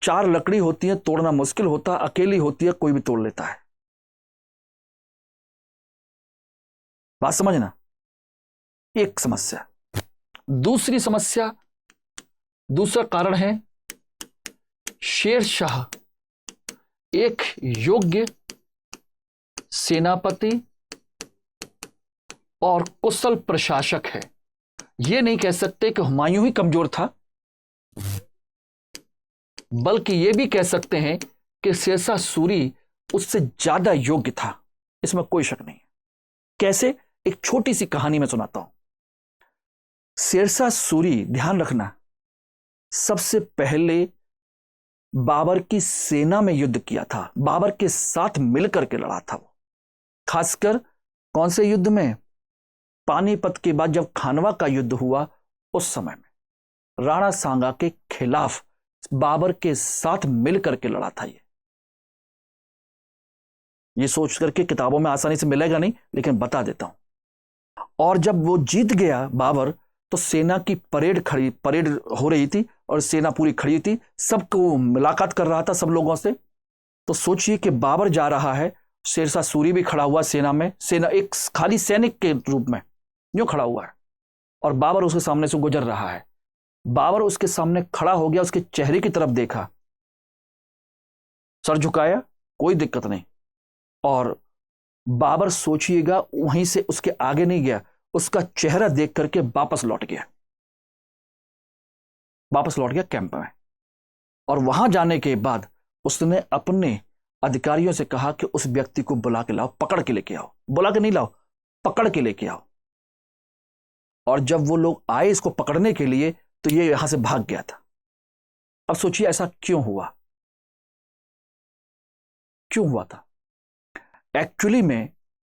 चार लकड़ी होती है तोड़ना मुश्किल होता, अकेली होती है कोई भी तोड़ लेता है। बात समझना। एक समस्या। दूसरी समस्या, दूसरा कारण है शेर शाह एक योग्य सेनापति और कुशल प्रशासक है। यह नहीं कह सकते कि हुमायूं ही कमजोर था, बल्कि यह भी कह सकते हैं कि शेरशाह सूरी उससे ज्यादा योग्य था, इसमें कोई शक नहीं है। कैसे? एक छोटी सी कहानी में सुनाता हूं। शेरशाह सूरी, ध्यान रखना, सबसे पहले बाबर की सेना में युद्ध किया था, बाबर के साथ मिलकर के लड़ा था वो। खासकर कौन से युद्ध में? पानीपत के बाद जब खानवा का युद्ध हुआ उस समय में राणा सांगा के खिलाफ बाबर के साथ मिलकर के लड़ा था। ये सोच करके किताबों में आसानी से मिलेगा नहीं, लेकिन बता देता हूं। और जब वो जीत गया बाबर, तो सेना की परेड हो रही थी और सेना पूरी खड़ी थी, सबको मुलाकात कर रहा था सब लोगों से। तो सोचिए कि बाबर जा रहा है, शेरशाह सूरी भी खड़ा हुआ सेना में, सेना एक खाली सैनिक के रूप में यूं खड़ा हुआ है, और बाबर उसके सामने से गुजर रहा है। बाबर उसके सामने खड़ा हो गया, उसके चेहरे की तरफ देखा, सर झुकाया, कोई दिक्कत नहीं। और बाबर सोचिएगा वहीं से उसके आगे नहीं गया, उसका चेहरा देख करके वापस लौट गया कैंप में। और वहां जाने के बाद उसने अपने अधिकारियों से कहा कि उस व्यक्ति को बुला के लाओ, पकड़ के लेके आओ। बुला के नहीं लाओ, पकड़ के लेके आओ। और जब वो लोग आए इसको पकड़ने के लिए, तो ये यहां से भाग गया था। अब सोचिए ऐसा क्यों हुआ था? एक्चुअली में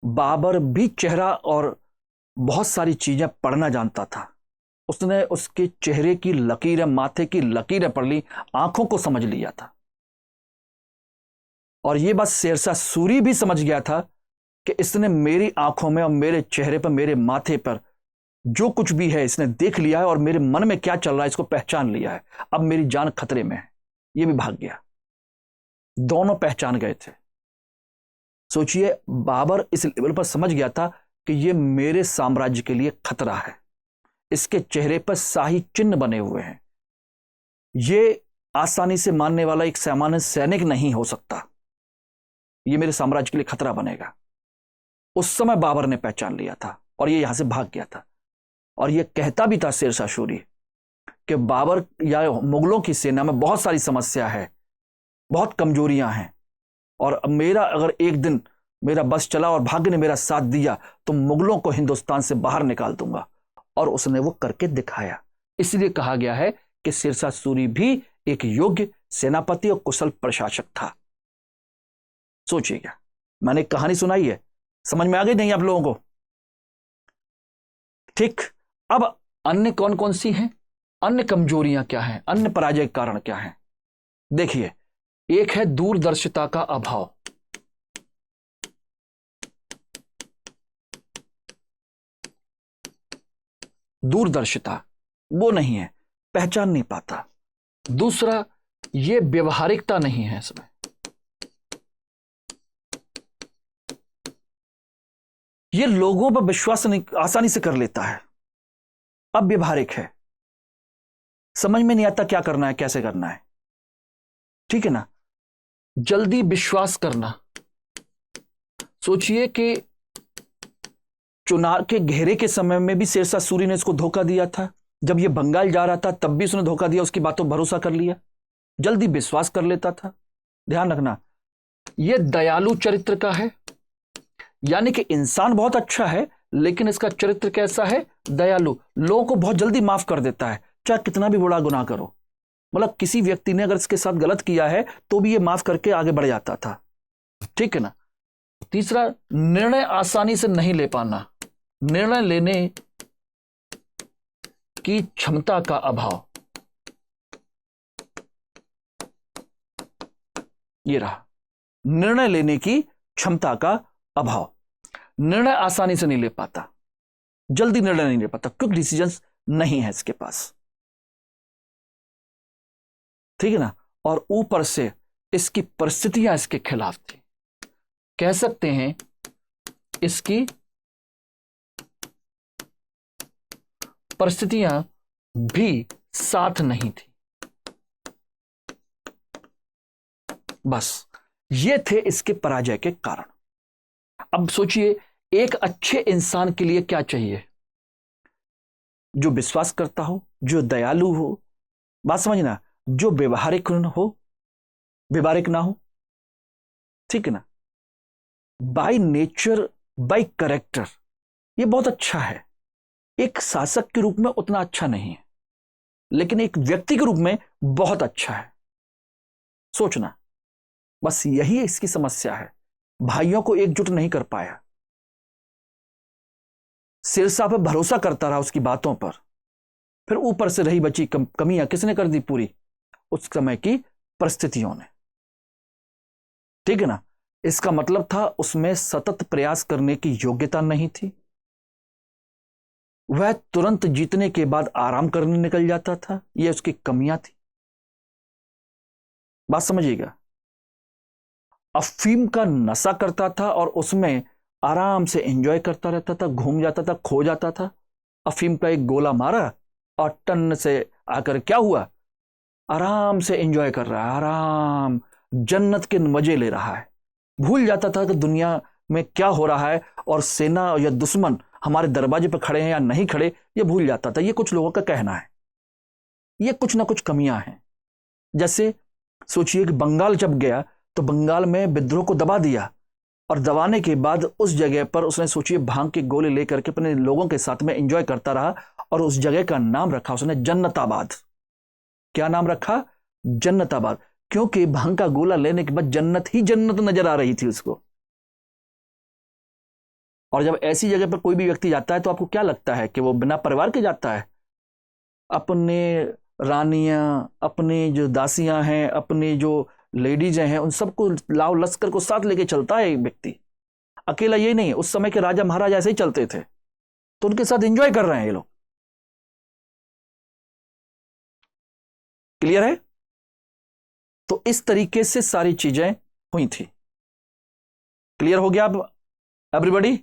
बाबर भी चेहरा और बहुत सारी चीजें पढ़ना जानता था। उसने उसके चेहरे की लकीरें, माथे की लकीरें पढ़ ली, आंखों को समझ लिया था। और यह बात शेरशाह सूरी भी समझ गया था कि इसने मेरी आंखों में और मेरे चेहरे पर, मेरे माथे पर जो कुछ भी है इसने देख लिया है, और मेरे मन में क्या चल रहा है इसको पहचान लिया है। अब मेरी जान खतरे में है। यह भी भाग गया। दोनों पहचान गए थे। सोचिए, बाबर इस लेवल पर समझ गया था कि यह मेरे साम्राज्य के लिए खतरा है। इसके चेहरे पर शाही चिन्ह बने हुए हैं। यह आसानी से मानने वाला एक सामान्य सैनिक नहीं हो सकता। यह मेरे साम्राज्य के लिए खतरा बनेगा। उस समय बाबर ने पहचान लिया था और यह यहां से भाग गया था। और यह कहता भी था शेरशाह सूरी कि बाबर या मुगलों की सेना में बहुत सारी समस्या है, बहुत कमजोरियां हैं, और मेरा अगर एक दिन मेरा बस चला और भाग्य ने मेरा साथ दिया तो मुगलों को हिंदुस्तान से बाहर निकाल दूंगा। और उसने वो करके दिखाया। इसलिए कहा गया है कि शेरशाह सूरी भी एक योग्य सेनापति और कुशल प्रशासक था। सोचिएगा, मैंने एक कहानी सुनाई है, समझ में आ गई नहीं आप लोगों को? ठीक। अब अन्य कौन कौन सी हैं? अन्य कमजोरियां क्या हैं? अन्य पराजय के कारण क्या हैं? देखिए, एक है दूरदर्शिता का अभाव। दूरदर्शिता वो नहीं है, पहचान नहीं पाता। दूसरा, ये व्यवहारिकता नहीं है इसमें। ये लोगों पर विश्वास नहीं आसानी से कर लेता है। अब व्यवहारिक है, समझ में नहीं आता क्या करना है, कैसे करना है। ठीक है ना? जल्दी विश्वास करना। सोचिए कि चुनाव के घेरे के समय में भी शेरशाह सूरी ने इसको धोखा दिया था। जब ये बंगाल जा रहा था तब भी उसने धोखा दिया, उसकी बातों पर भरोसा कर लिया, जल्दी विश्वास कर लेता था। ध्यान रखना, यह दयालु चरित्र का है, यानी कि इंसान बहुत अच्छा है लेकिन इसका चरित्र कैसा है? दयालु। लोगों को बहुत जल्दी माफ कर देता है, चाहे कितना भी बड़ा गुनाह करो। मतलब किसी व्यक्ति ने अगर इसके साथ गलत किया है तो भी ये माफ करके आगे बढ़ जाता था। ठीक है ना? तीसरा, निर्णय आसानी से नहीं ले पाना, निर्णय लेने की क्षमता का अभाव। ये रहा, निर्णय लेने की क्षमता का अभाव। निर्णय आसानी से नहीं ले पाता, जल्दी निर्णय नहीं ले पाता, क्विक डिसीजंस नहीं है इसके पास। ठीक है ना? और ऊपर से इसकी परिस्थितियां इसके खिलाफ थी। कह सकते हैं इसकी परिस्थितियां भी साथ नहीं थी। बस ये थे इसके पराजय के कारण। अब सोचिए, एक अच्छे इंसान के लिए क्या चाहिए? जो विश्वास करता हो, जो दयालु हो, बात समझना, जो व्यवहारिक हो, व्यवहारिक ना हो, ठीक है ना। बाय नेचर, बाय करेक्टर ये बहुत अच्छा है, एक शासक के रूप में उतना अच्छा नहीं है, लेकिन एक व्यक्ति के रूप में बहुत अच्छा है। सोचना, बस यही इसकी समस्या है, भाइयों को एकजुट नहीं कर पाया। सिरसा पर भरोसा करता रहा उसकी बातों पर, फिर ऊपर से रही बची कमियां किसने कर दी पूरी? उस समय की परिस्थितियों ने, ठीक है ना। इसका मतलब था उसमें सतत प्रयास करने की योग्यता नहीं थी, वह तुरंत जीतने के बाद आराम करने निकल जाता था, यह उसकी कमियां थी। बात समझिएगा, अफीम का नशा करता था और उसमें आराम से एंजॉय करता रहता था, घूम जाता था, खो जाता था। अफीम का एक गोला मारा और टन से आकर क्या हुआ? आराम से एंजॉय कर रहा है, आराम जन्नत के मजे ले रहा है, भूल जाता था कि दुनिया में क्या हो रहा है और सेना या दुश्मन हमारे दरवाजे पर खड़े हैं या नहीं खड़े, ये भूल जाता था। ये कुछ लोगों का कहना है, ये कुछ ना कुछ कमियां हैं। जैसे सोचिए कि बंगाल जब गया तो बंगाल में विद्रोह को दबा दिया, और दबाने के बाद उस जगह पर उसने सोचिए भांग के गोले लेकर के अपने लोगों के साथ में एंजॉय करता रहा, और उस जगह का नाम रखा उसने जन्नताबाद। क्या नाम रखा? जन्नताबाद। क्योंकि भांग का गोला लेने के बाद जन्नत ही जन्नत नजर आ रही थी उसको। और जब ऐसी जगह पर कोई भी व्यक्ति जाता है तो आपको क्या लगता है कि वो बिना परिवार के जाता है? अपने रानियां, अपनी जो दासियां हैं, अपनी जो लेडीज हैं, उन सबको लाव लश्कर को साथ लेके चलता है एक व्यक्ति। अकेला ये नहीं, उस समय के राजा महाराजा ऐसे ही चलते थे, तो उनके साथ एंजॉय कर रहे हैं ये लोग। क्लियर है? तो इस तरीके से सारी चीजें हुई थी। क्लियर हो गया अब एवरीबॉडी?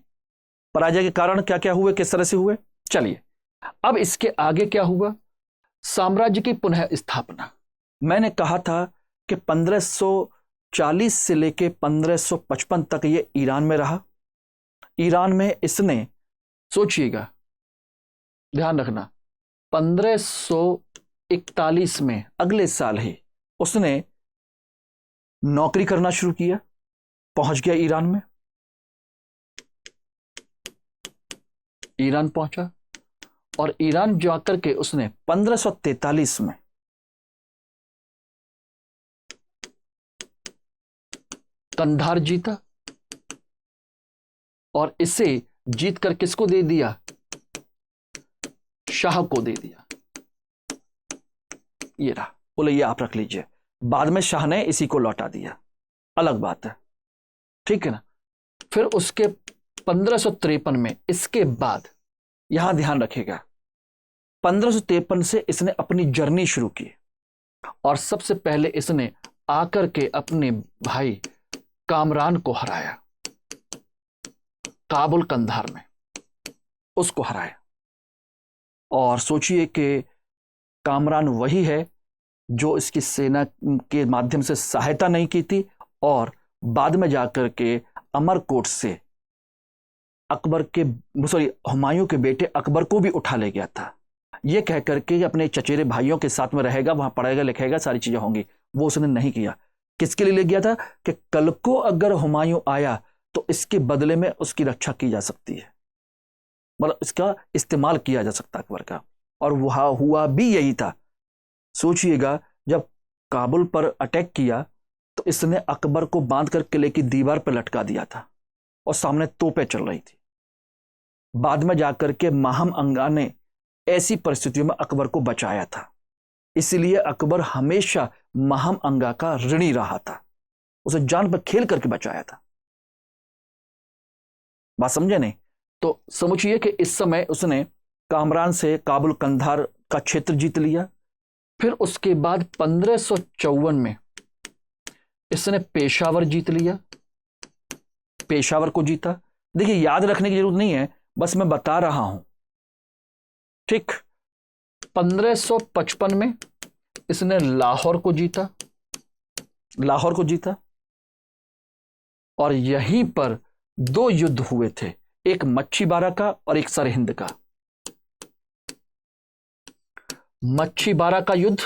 पराजय के कारण क्या क्या हुए, किस तरह से हुए? चलिए अब इसके आगे क्या हुआ? साम्राज्य की पुनः स्थापना। मैंने कहा था कि 1540 से लेके 1555 तक ये ईरान में रहा। ईरान में इसने, सोचिएगा, ध्यान रखना, 1541 में अगले साल ही उसने नौकरी करना शुरू किया, पहुंच गया ईरान में। ईरान पहुंचा और ईरान जाकर के उसने 1543 में कंधार जीता, और इसे जीत कर किसको दे दिया? शाह को दे दिया। ये रहा, बोले ये आप रख लीजिए। बाद में शाह ने इसी को लौटा दिया, अलग बात है, ठीक है ना। फिर उसके 1553 में, इसके बाद यहां ध्यान रखेगा, 1553 से इसने अपनी जर्नी शुरू की, और सबसे पहले इसने आकर के अपने भाई कामरान को हराया, काबुल कंधार में उसको हराया। और सोचिए कि कामरान वही है जो इसकी सेना के माध्यम से सहायता नहीं की थी, और बाद में जाकर के अमरकोट से अकबर के, सॉरी, हुमायूं के बेटे अकबर को भी उठा ले गया था, यह कहकर के अपने चचेरे भाइयों के साथ में रहेगा, वहां पढ़ेगा लिखेगा, सारी चीजें होंगी। वो उसने नहीं किया। किसके लिए ले गया था? कि कल को अगर हुमायूं आया तो इसके बदले में उसकी रक्षा की जा सकती है, मतलब इसका इस्तेमाल किया जा सकता अकबर का। और वह हुआ भी यही था। सोचिएगा, जब काबुल पर अटैक किया तो इसने अकबर को बांध कर किले की दीवार पर लटका दिया था, और सामने तोपें चल रही थी। बाद में जाकर के माहम अंगा ने ऐसी परिस्थितियों में अकबर को बचाया था, इसलिए अकबर हमेशा माहम अंगा का ऋणी रहा था, उसे जान पर खेल करके बचाया था। बात समझे नहीं? तो समझिए कि इस समय उसने कामरान से काबुल कंधार का क्षेत्र जीत लिया। फिर उसके बाद 1554 में इसने पेशावर जीत लिया, पेशावर को जीता। देखिए, याद रखने की जरूरत नहीं है, बस मैं बता रहा हूं, ठीक। 1555 में इसने लाहौर को जीता, लाहौर को जीता, और यहीं पर दो युद्ध हुए थे, एक मच्छीबारा का और एक सरहिंद का। मच्छीबारा का युद्ध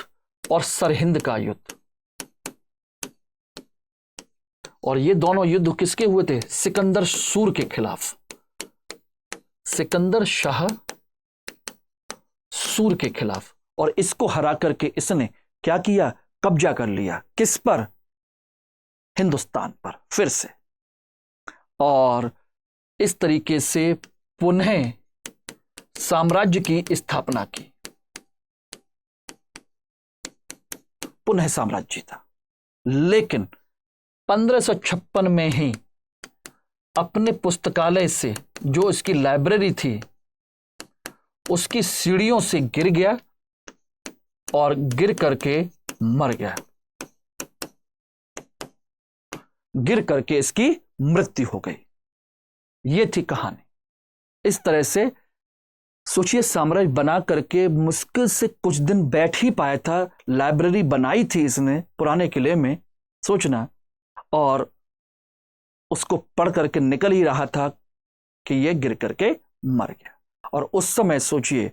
और सरहिंद का युद्ध। और ये दोनों युद्ध किसके हुए थे? सिकंदर सूर के खिलाफ। सिकंदर शाह सूर के खिलाफ। और इसको हरा करके इसने क्या किया? कब्जा कर लिया। किस पर? हिंदुस्तान पर फिर से। और इस तरीके से पुनः साम्राज्य की स्थापना की। पुनः साम्राज्य था। लेकिन 1556 में ही अपने पुस्तकालय से, जो इसकी लाइब्रेरी थी, उसकी सीढ़ियों से गिर गया और गिर करके मर गया। गिर करके इसकी मृत्यु हो गई। यह थी कहानी। इस तरह से सोचिए, साम्राज्य बना करके मुश्किल से कुछ दिन बैठ ही पाया था। लाइब्रेरी बनाई थी इसने पुराने किले में, सोचना, और उसको पढ़ करके निकल ही रहा था कि यह गिर करके मर गया। और उस समय सोचिए,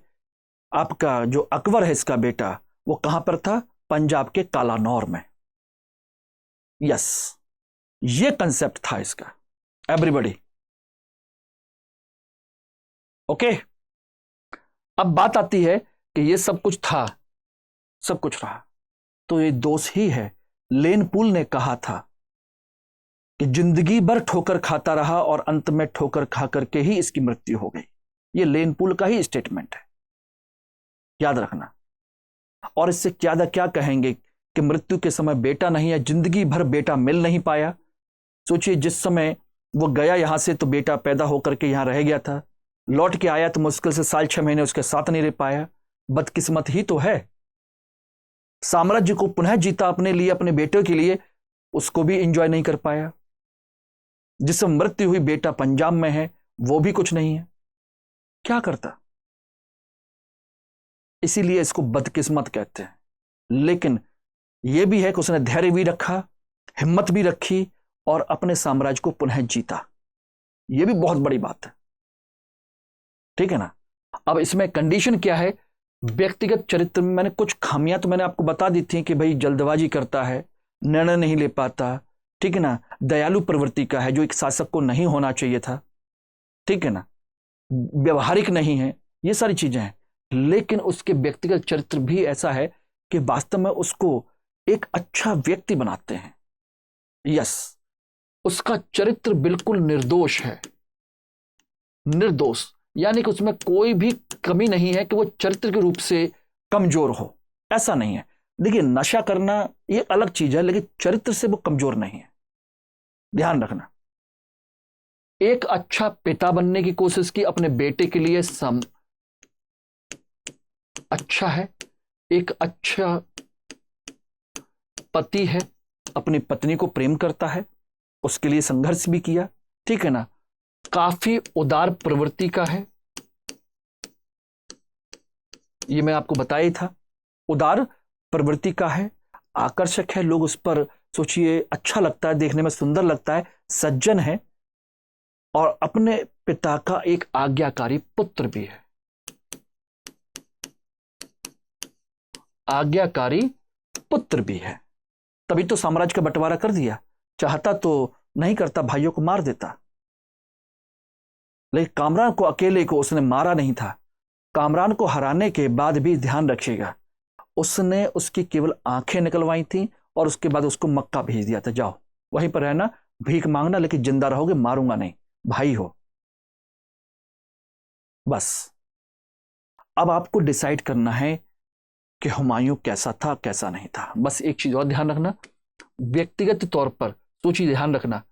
आपका जो अकबर है इसका बेटा, वो कहां पर था? पंजाब के कालानौर में। यस, ये कंसेप्ट था इसका। Everybody okay. अब बात आती है कि ये सब कुछ था, सब कुछ रहा, तो ये दोष ही है। लेन पूल ने कहा था कि जिंदगी भर ठोकर खाता रहा और अंत में ठोकर खा करके ही इसकी मृत्यु हो गई। ये लेन पूल का ही स्टेटमेंट है, याद रखना। और इससे ज्यादा क्या कहेंगे कि मृत्यु के समय बेटा नहीं है, जिंदगी भर बेटा मिल नहीं पाया। सोचिए, जिस समय वो गया यहां से तो बेटा पैदा होकर के यहां रह गया था, लौट के आया तो मुश्किल से साल 6 महीने उसके साथ नहीं रह पाया। बदकिस्मत ही तो है। साम्राज्य को पुनः जीता अपने लिए, अपने बेटे के लिए, उसको भी एंजॉय नहीं कर पाया। जिससे मृत्यु हुई, बेटा पंजाब में है, वो भी कुछ नहीं है, क्या करता? इसीलिए इसको बदकिस्मत कहते हैं। लेकिन यह भी है कि उसने धैर्य भी रखा, हिम्मत भी रखी और अपने साम्राज्य को पुनः जीता। यह भी बहुत बड़ी बात है, ठीक है ना। अब इसमें कंडीशन क्या है? व्यक्तिगत चरित्र में मैंने कुछ खामियां तो मैंने आपको बता दी थी कि भाई जल्दबाजी करता है, निर्णय नहीं ले पाता, ठीक है ना। दयालु प्रवृत्ति का है, जो एक शासक को नहीं होना चाहिए था, ठीक है ना। व्यवहारिक नहीं है, ये सारी चीजें हैं। लेकिन उसके व्यक्तिगत चरित्र भी ऐसा है कि वास्तव में उसको एक अच्छा व्यक्ति बनाते हैं। यस, उसका चरित्र बिल्कुल निर्दोष है, निर्दोष, यानी कि उसमें कोई भी कमी नहीं है कि वो चरित्र के रूप से कमजोर हो, ऐसा नहीं है। देखिए, नशा करना ये अलग चीज है, लेकिन चरित्र से वो कमजोर नहीं है, ध्यान रखना। एक अच्छा पिता बनने की कोशिश की अपने बेटे के लिए, अच्छा है। एक अच्छा पति है, अपनी पत्नी को प्रेम करता है, उसके लिए संघर्ष भी किया, ठीक है ना। काफी उदार प्रवृत्ति का है, ये मैं आपको बताया ही था। उदार प्रवृत्ति का है, आकर्षक है, लोग उस पर सोचिए अच्छा लगता है, देखने में सुंदर लगता है, सज्जन है, और अपने पिता का एक आज्ञाकारी पुत्र भी है। आज्ञाकारी पुत्र भी है, तभी तो साम्राज्य का बंटवारा कर दिया। चाहता तो नहीं करता, भाइयों को मार देता। लेकिन कामरान को अकेले को उसने मारा नहीं था। कामरान को हराने के बाद भी ध्यान रखिएगा, उसने उसकी केवल आंखें निकलवाई थी और उसके बाद उसको मक्का भेज दिया था, जाओ वहीं पर रहना, भीख मांगना, लेकिन जिंदा रहोगे, मारूंगा नहीं, भाई हो। बस अब आपको डिसाइड करना है कि हुमायूं कैसा था, कैसा नहीं था। बस एक चीज और ध्यान रखना, व्यक्तिगत तौर पर सोचिए, ध्यान रखना,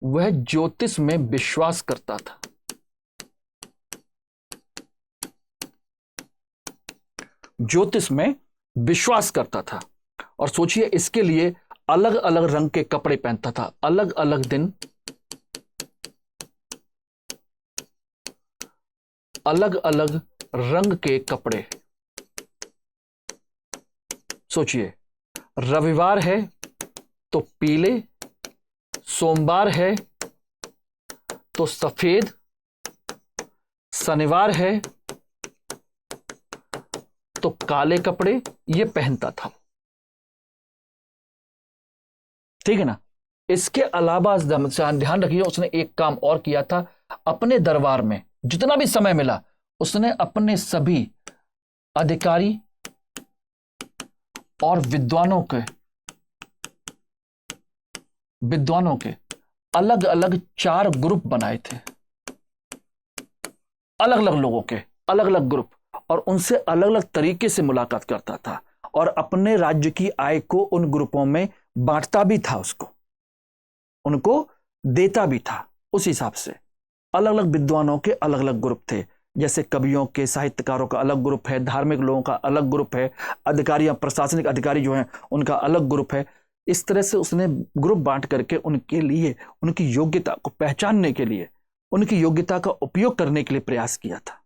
वह ज्योतिष में विश्वास करता था। ज्योतिष में विश्वास करता था। और सोचिए, इसके लिए अलग अलग रंग के कपड़े पहनता था, अलग अलग दिन अलग अलग रंग के कपड़े। सोचिए, रविवार है तो पीले, सोमवार है तो सफेद, शनिवार है तो काले कपड़े ये पहनता था। ठीक है ना। इसके अलावा ध्यान रखिए, उसने एक काम और किया था। अपने दरबार में जितना भी समय मिला, उसने अपने सभी अधिकारी और विद्वानों के अलग अलग 4 ग्रुप बनाए थे, अलग अलग लोगों के अलग अलग ग्रुप, और उनसे अलग अलग तरीके से मुलाकात करता था और अपने राज्य की आय को उन ग्रुपों में बांटता भी था, उनको देता भी था। उस हिसाब से अलग अलग विद्वानों के अलग अलग ग्रुप थे, जैसे कवियों के, साहित्यकारों का अलग ग्रुप है, धार्मिक लोगों का अलग ग्रुप है, अधिकारी या प्रशासनिक अधिकारी जो हैं उनका अलग ग्रुप है। इस तरह से उसने ग्रुप बांट करके उनके लिए, उनकी योग्यता को पहचानने के लिए, उनकी योग्यता का उपयोग करने के लिए प्रयास किया था।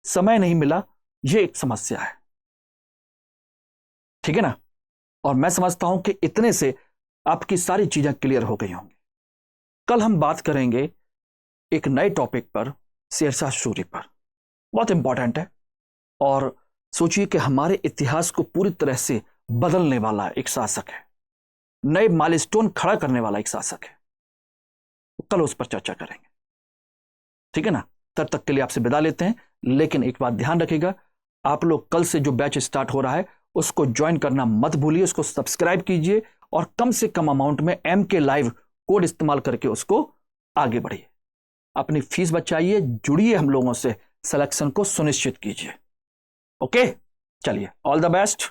समय नहीं मिला, यह एक समस्या है, ठीक है ना। और मैं समझता हूं कि इतने से आपकी सारी चीजें क्लियर हो गई होंगी। कल हम बात करेंगे एक नए टॉपिक पर, शेरशाह सूरी पर। बहुत इंपॉर्टेंट है, और सोचिए कि हमारे इतिहास को पूरी तरह से बदलने वाला एक शासक है, नए माइलस्टोन खड़ा करने वाला एक शासक है। कल उस पर चर्चा करेंगे, ठीक है ना। तब तक के लिए आपसे विदा लेते हैं, लेकिन एक बात ध्यान रखिएगा, आप लोग कल से जो बैच स्टार्ट हो रहा है उसको ज्वाइन करना मत भूलिए, उसको सब्सक्राइब कीजिए और कम से कम अमाउंट में MK लाइव कोड इस्तेमाल करके उसको आगे बढ़िए। अपनी फीस बचाइए, जुड़िए हम लोगों से, सिलेक्शन को सुनिश्चित कीजिए। ओके, चलिए, ऑल द बेस्ट।